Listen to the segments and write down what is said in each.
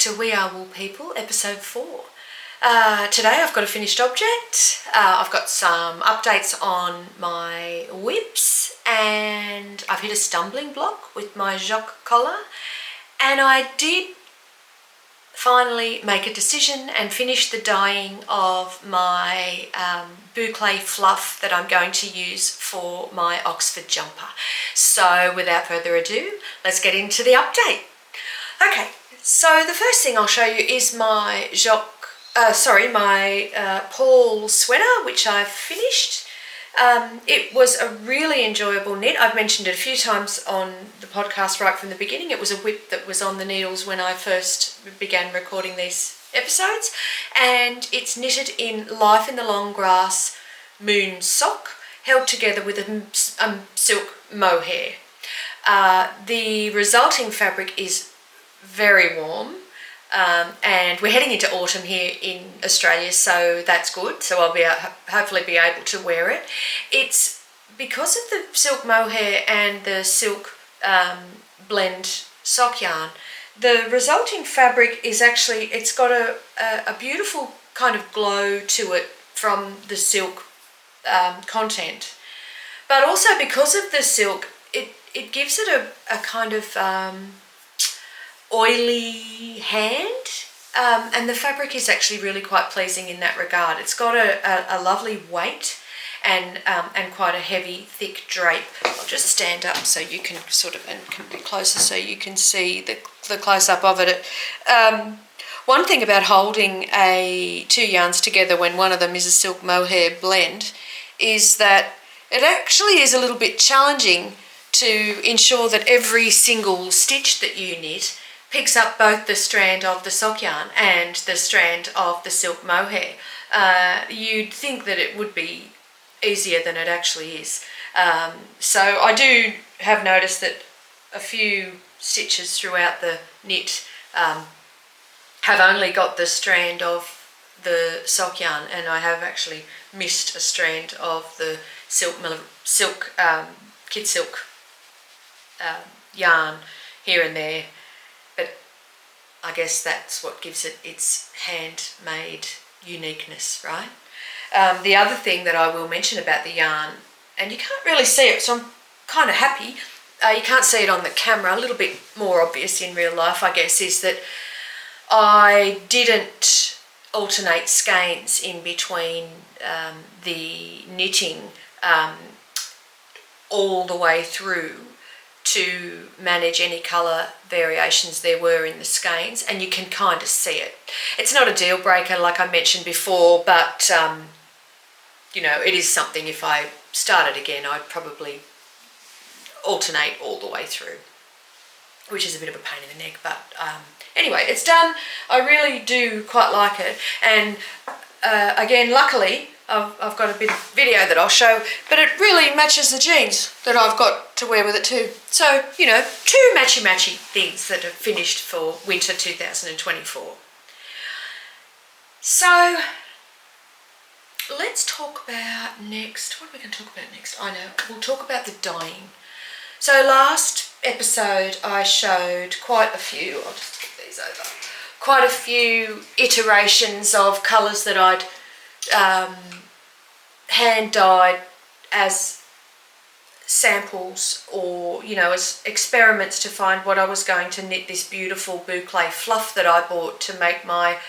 to We Are Wool People, episode 4. Today I've got a finished object. I've got some updates on my whips, and I've hit a stumbling block with my Jock collar, and I did finally make a decision and finish the dyeing of my boucle fluff that I'm going to use for my Oxford jumper. So without further ado, let's get into the update. Okay, so the first thing I'll show you is my Paul sweater, which I've finished. It was a really enjoyable knit. I've mentioned it a few times on the podcast right from the beginning. It was a whip that was on the needles when I first began recording these episodes, and it's knitted in Life in the Long Grass moon sock, held together with a silk mohair. The resulting fabric is very warm. And we're heading into autumn here in Australia, so that's good. So I'll hopefully be able to wear it. It's because of the silk mohair and the silk blend sock yarn. The resulting fabric is actually, it's got a beautiful kind of glow to it from the silk content. But also because of the silk, it gives it a kind of oily hand, and the fabric is actually really quite pleasing in that regard. It's got a lovely weight and quite a heavy, thick drape. I'll just stand up so you can come a bit closer so you can see the close-up of it. One thing about holding two yarns together when one of them is a silk mohair blend is that it actually is a little bit challenging to ensure that every single stitch that you knit picks up both the strand of the sock yarn and the strand of the silk mohair. You'd think that it would be easier than it actually is. So I do have noticed that a few stitches throughout the knit have only got the strand of the sock yarn, and I have actually missed a strand of the kid silk yarn here and there. I guess that's what gives it its handmade uniqueness, right? The other thing that I will mention about the yarn, and you can't really see it, so I'm kind of happy. You can't see it on the camera, a little bit more obvious in real life, I guess, is that I didn't alternate skeins in between the knitting all the way through to manage any colour variations there were in the skeins, and you can kind of see it. It's not a deal breaker like I mentioned before, but you know, it is something. If I started again, I'd probably alternate all the way through, which is a bit of a pain in the neck, but anyway, it's done. I really do quite like it, and again, luckily I've got a bit of video that I'll show, but it really matches the jeans that I've got to wear with it too. So, you know, two matchy things that are finished for winter 2024. So, let's talk about next. What are we going to talk about next? I know, we'll talk about the dyeing. So last episode I showed quite a few, I'll just get these over, quite a few iterations of colours that I'd hand dyed as samples, or you know, as experiments to find what I was going to knit this beautiful boucle fluff that I bought to make my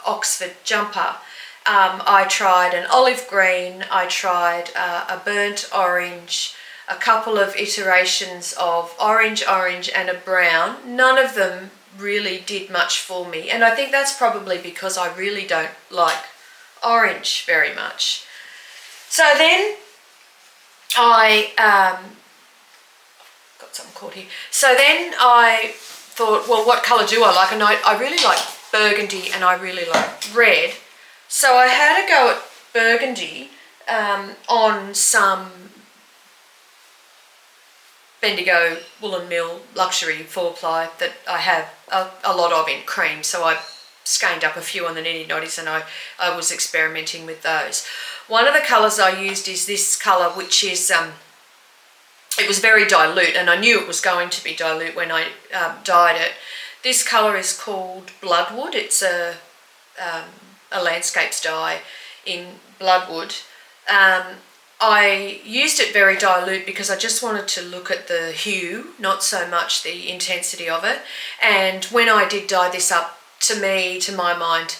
Oxford jumper. I tried an olive green, I tried a burnt orange, a couple of iterations of orange and a brown. None of them really did much for me, and I think that's probably because I really don't like orange very much. So then I got something caught here. So then I thought, well, what colour do I like? And I really like burgundy and I really like red. So I had a go at burgundy on some Bendigo Woolen Mill luxury 4-ply that I have a lot of in cream. So I skeined up a few on the Nitty Noddies, and I was experimenting with those. One of the colours I used is this colour, which is it was very dilute, and I knew it was going to be dilute when I dyed it. This colour is called Bloodwood. It's a landscapes dye in Bloodwood. I used it very dilute because I just wanted to look at the hue, not so much the intensity of it. And when I did dye this up, to my mind,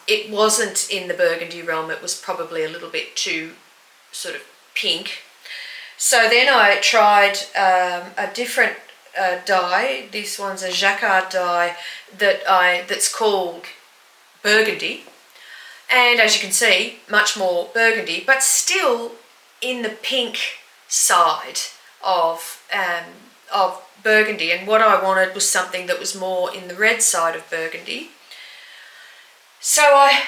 it wasn't in the burgundy realm. It was probably a little bit too sort of pink. So then I tried a different dye. This one's a jacquard dye that's called Burgundy. And as you can see, much more burgundy, but still in the pink side of burgundy. And what I wanted was something that was more in the red side of burgundy. So I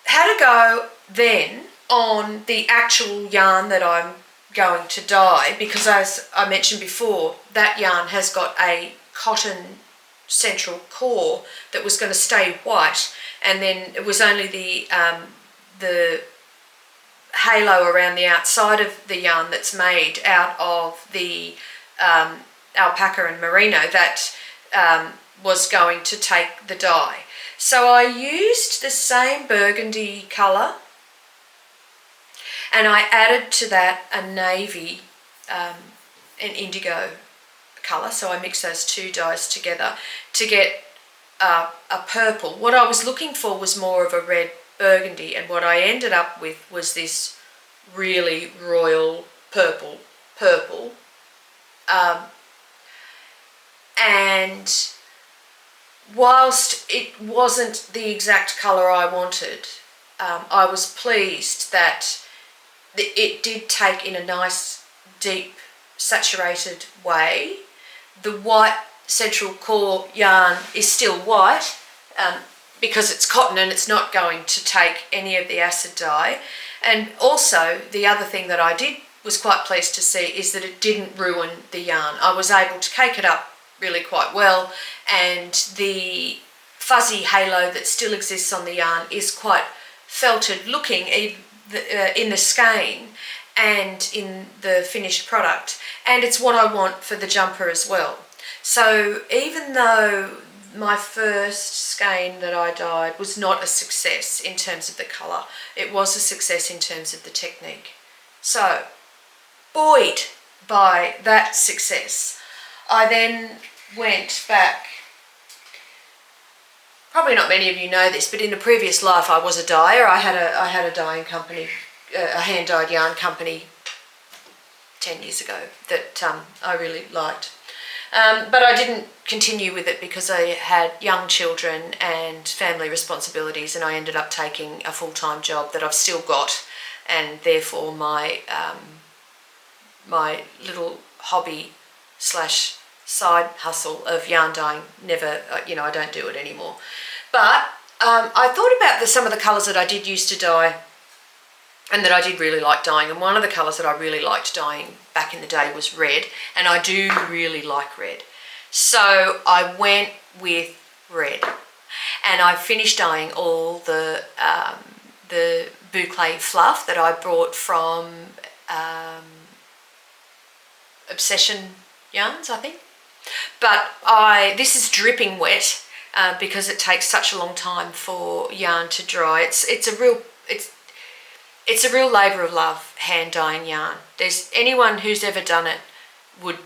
had a go then on the actual yarn that I'm going to dye, because as I mentioned before, that yarn has got a cotton central core that was going to stay white. And then it was only the halo around the outside of the yarn that's made out of the alpaca and merino that was going to take the dye. So I used the same burgundy colour, and I added to that a navy, an indigo colour. So I mixed those two dyes together to get a purple. What I was looking for was more of a red burgundy, and what I ended up with was this really royal purple. And whilst it wasn't the exact colour I wanted, I was pleased that it did take in a nice deep saturated way. The white central core yarn is still white because it's cotton and it's not going to take any of the acid dye. And also the other thing that I was quite pleased to see is that it didn't ruin the yarn. I was able to cake it up really quite well, and the fuzzy halo that still exists on the yarn is quite felted looking in the skein and in the finished product, and it's what I want for the jumper as well. So even though my first skein that I dyed was not a success in terms of the colour, it was a success in terms of the technique. So, buoyed by that success, I then went back. Probably not many of you know this, but in a previous life I was a dyer. I had a dyeing company, a hand-dyed yarn company 10 years ago that I really liked. But I didn't continue with it because I had young children and family responsibilities, and I ended up taking a full-time job that I've still got, and therefore my my little hobby / side hustle of yarn dyeing never, I don't do it anymore. But I thought about some of the colours that I did used to dye and that I did really like dyeing, and one of the colours that I really liked dyeing back in the day was red, and I do really like red. So I went with red, and I finished dyeing all the boucle fluff that I brought from Obsession Yarns, I think. But this is dripping wet because it takes such a long time for yarn to dry. It's a real labour of love, hand dyeing yarn. There's anyone who's ever done it would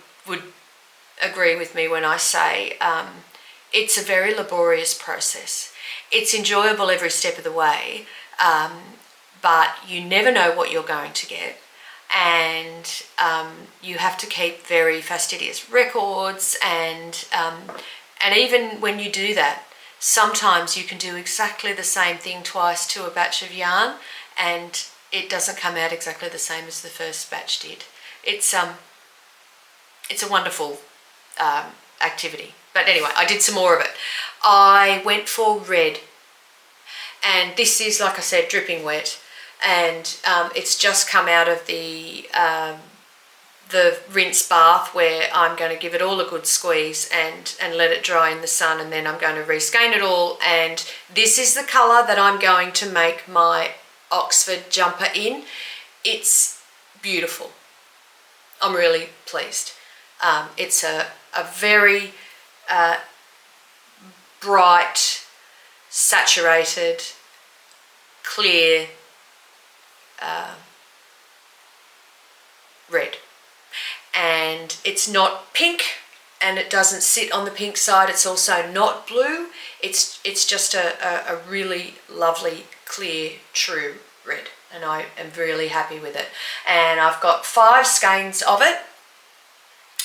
agree with me when I say it's a very laborious process. It's enjoyable every step of the way, but you never know what you're going to get, and you have to keep very fastidious records, and even when you do that, sometimes you can do exactly the same thing twice to a batch of yarn, and it doesn't come out exactly the same as the first batch did. It's a wonderful activity. But anyway, I did some more of it. I went for red, and this is, like I said, dripping wet, and it's just come out of the rinse bath, where I'm going to give it all a good squeeze and let it dry in the sun, and then I'm going to reskein it all, and this is the colour that I'm going to make my Oxford jumper in. It's beautiful. I'm really pleased. It's a very bright, saturated, clear red. And it's not pink, and it doesn't sit on the pink side. It's also not blue. It's just a really lovely, clear, true red, and I am really happy with it. And I've got 5 skeins of it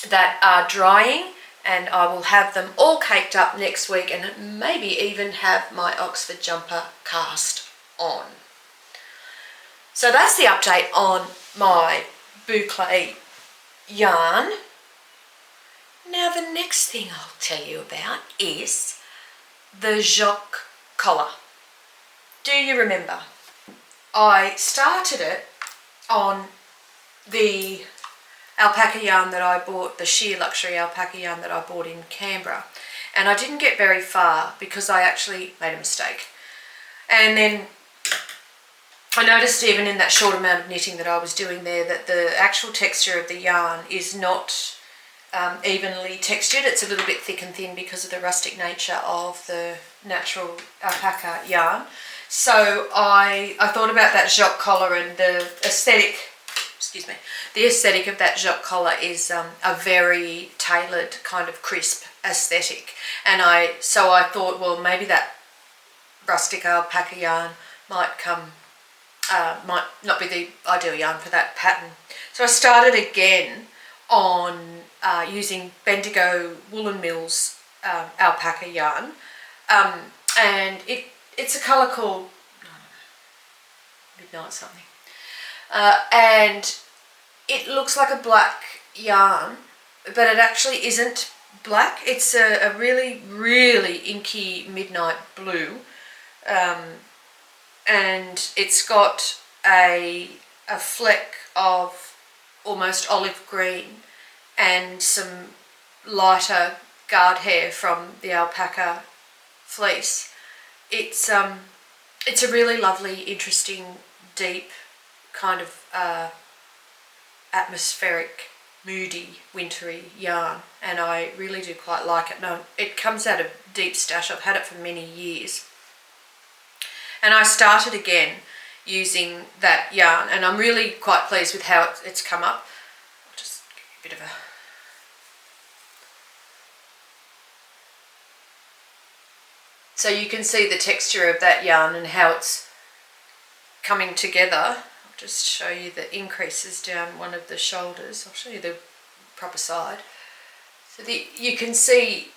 that are drying, and I will have them all caked up next week, and maybe even have my Oxford jumper cast on. So that's the update on my boucle yarn. Now the next thing I'll tell you about is the Jock collar. Do you remember? I started it on the alpaca yarn that I bought, the sheer luxury alpaca yarn that I bought in Canberra, and I didn't get very far because I actually made a mistake. And then I noticed, even in that short amount of knitting that I was doing there, that the actual texture of the yarn is not evenly textured. It's a little bit thick and thin because of the rustic nature of the natural alpaca yarn. So I thought about that Jock collar, and the aesthetic, the aesthetic of that Jock collar is a very tailored kind of crisp aesthetic. And so I thought, well, maybe that rustic alpaca yarn might not be the ideal yarn for that pattern. So I started again on using Bendigo Woolen Mills alpaca yarn, and it's a colour called Midnight something, and it looks like a black yarn, but it actually isn't black. It's a really, really inky midnight blue, and it's got a fleck of almost olive green and some lighter guard hair from the alpaca fleece. It's a really lovely, interesting, deep kind of atmospheric, moody, wintry yarn, and I really do quite like it. Now, it comes out of deep stash. I've had it for many years, and I started again using that yarn, and I'm really quite pleased with how it's come up. I'll just give you a bit of a... So you can see the texture of that yarn and how it's coming together. I'll just show you the increases down one of the shoulders. I'll show you the proper side. So you can see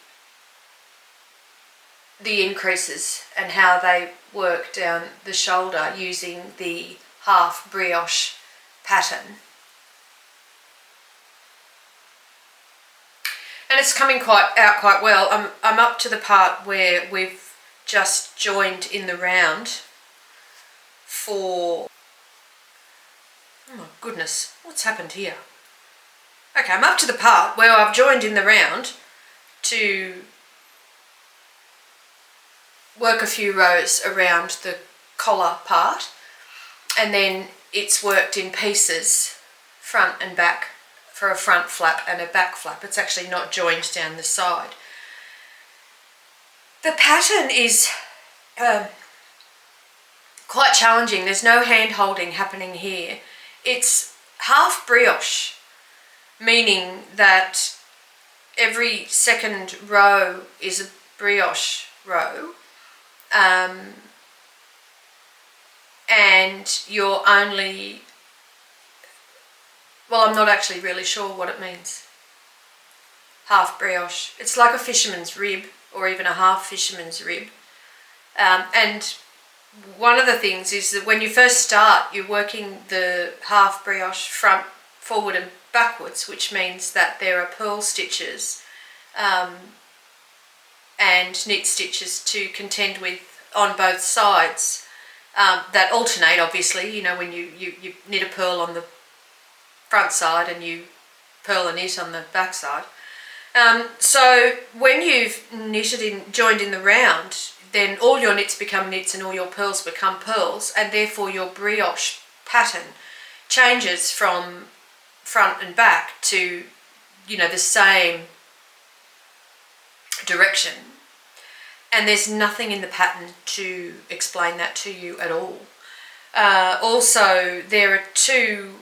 the increases and how they work down the shoulder using the half brioche pattern. And it's coming out quite well. I'm up to the part where we've just joined in the round for... Oh my goodness, what's happened here? Okay, I'm up to the part where I've joined in the round to work a few rows around the collar part, and then it's worked in pieces, front and back, for a front flap and a back flap. It's actually not joined down the side. The pattern is quite challenging. There's no hand holding happening here. It's half brioche, meaning that every second row is a brioche row, and you're only... Well, I'm not actually really sure what it means. Half brioche. It's like a fisherman's rib, or even a half fisherman's rib. And one of the things is that when you first start, you're working the half brioche front, forward and backwards, which means that there are purl stitches and knit stitches to contend with on both sides that alternate, obviously. You know, when you knit a purl on the front side and you purl a knit on the back side. So when you've joined in the round, then all your knits become knits and all your purls become purls, and therefore your brioche pattern changes from front and back to, you know, the same direction. and there's nothing in the pattern to explain that to you at all. Also, there are two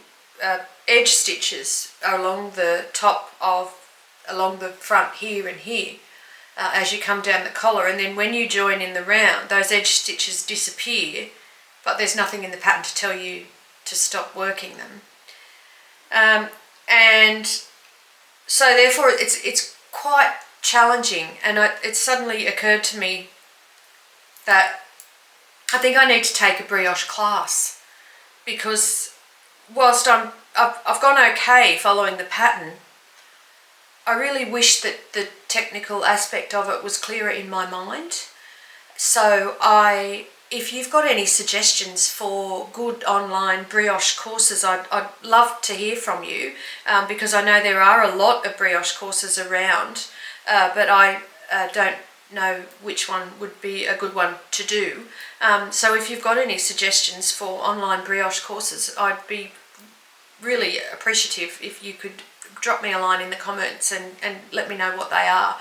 edge stitches along the along the front here and here as you come down the collar, and then when you join in the round, those edge stitches disappear, but there's nothing in the pattern to tell you to stop working them. And so therefore it's quite challenging, and it suddenly occurred to me that I think I need to take a brioche class, because whilst I've gone okay following the pattern, I really wish that the technical aspect of it was clearer in my mind. So if you've got any suggestions for good online brioche courses, I'd love to hear from you, because I know there are a lot of brioche courses around, but I don't know which one would be a good one to do. So if you've got any suggestions for online brioche courses, I'd be really appreciative if you could drop me a line in the comments and let me know what they are,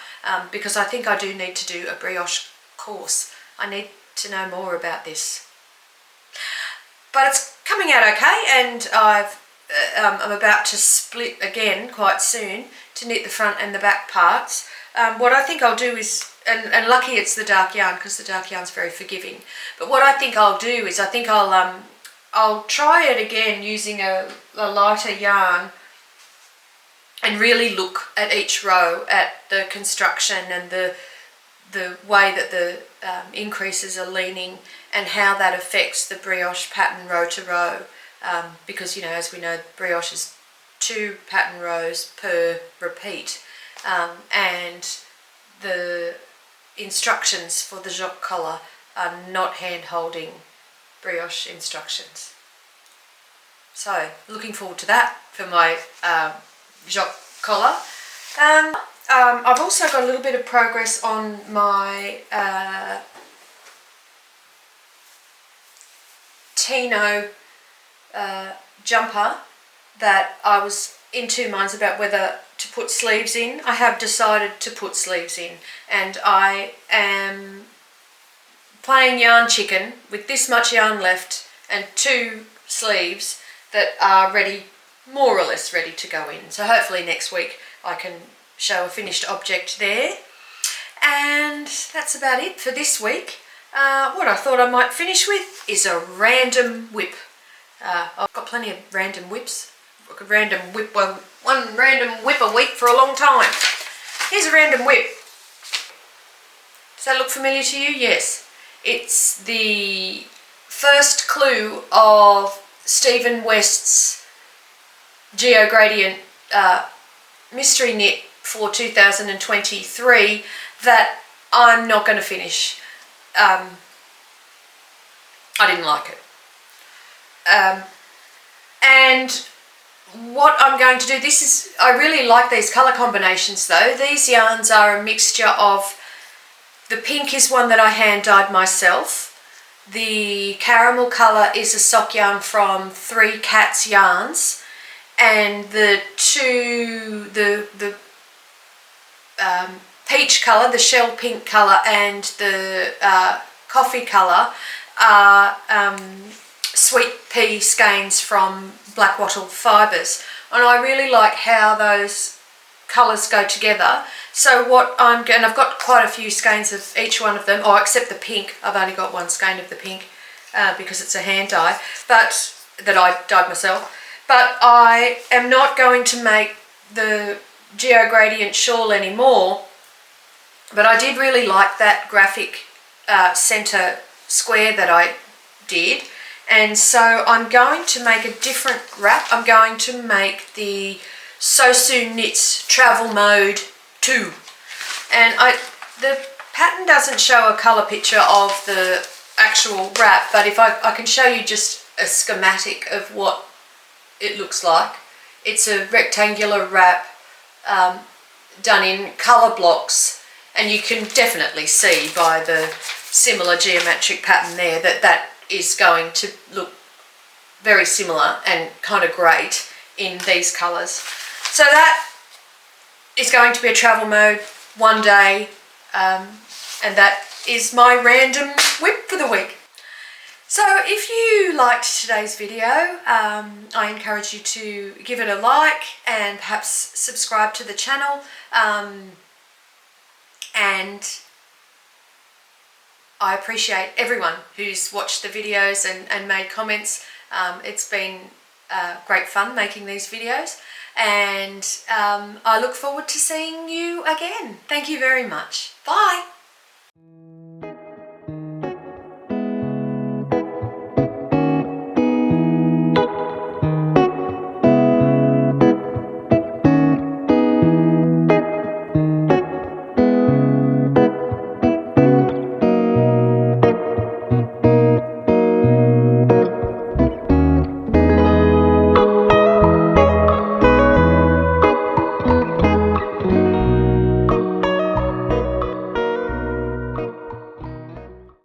because I think I do need to do a brioche course. I need to know more about this. But it's coming out okay, and I'm about to split again quite soon to knit the front and the back parts. What I think I'll do is, and lucky it's the dark yarn, because the dark yarn's very forgiving, but what I think I'll do is I think I'll try it again using a lighter yarn and really look at each row, at the construction and the way that the increases are leaning, and how that affects the brioche pattern row to row, because, you know, as we know, brioche is 2 pattern rows per repeat, and the instructions for the jock collar are not hand-holding brioche instructions. So looking forward to that for my jock collar. I've also got a little bit of progress on my Tino jumper that I was in two minds about whether to put sleeves in. I have decided to put sleeves in, and I am playing yarn chicken with this much yarn left and 2 sleeves that are ready, more or less ready to go in. So hopefully next week I can show a finished object there. And that's about it for this week. What I thought I might finish with is a random whip. I've got plenty of random whips. I could random whip one random whip a week for a long time. Here's a random whip. Does that look familiar to you? Yes. It's the first clue of Stephen West's Geo Gradient mystery knit for 2023 that I'm not going to finish. I didn't like it. And what I'm going to do, I really like these colour combinations though. These yarns are a mixture of, the pink is one that I hand dyed myself. The caramel colour is a sock yarn from 3 Cats Yarns, and the peach colour, the shell pink colour, and the coffee colour are sweet pea skeins from Black Wattle Fibres, and I really like how those colours go together. So what I've got quite a few skeins of each one of them, except the pink. I've only got 1 skein of the pink because it's a hand dye, but that I dyed myself. But I am not going to make the Geo Gradient shawl anymore, but I did really like that graphic centre square that I did, and so I'm going to make a different wrap. I'm going to make the So Soon Knits Travel Mode 2, and the pattern doesn't show a colour picture of the actual wrap, but if I can show you just a schematic of what it looks like. It's a rectangular wrap done in colour blocks, and you can definitely see by the similar geometric pattern there that is going to look very similar and kind of great in these colours. So that is going to be a travel mode one day, and that is my random whip for the week. So if you liked today's video, I encourage you to give it a like and perhaps subscribe to the channel. And I appreciate everyone who's watched the videos and made comments. It's been great fun making these videos, and I look forward to seeing you again. Thank you very much. Bye.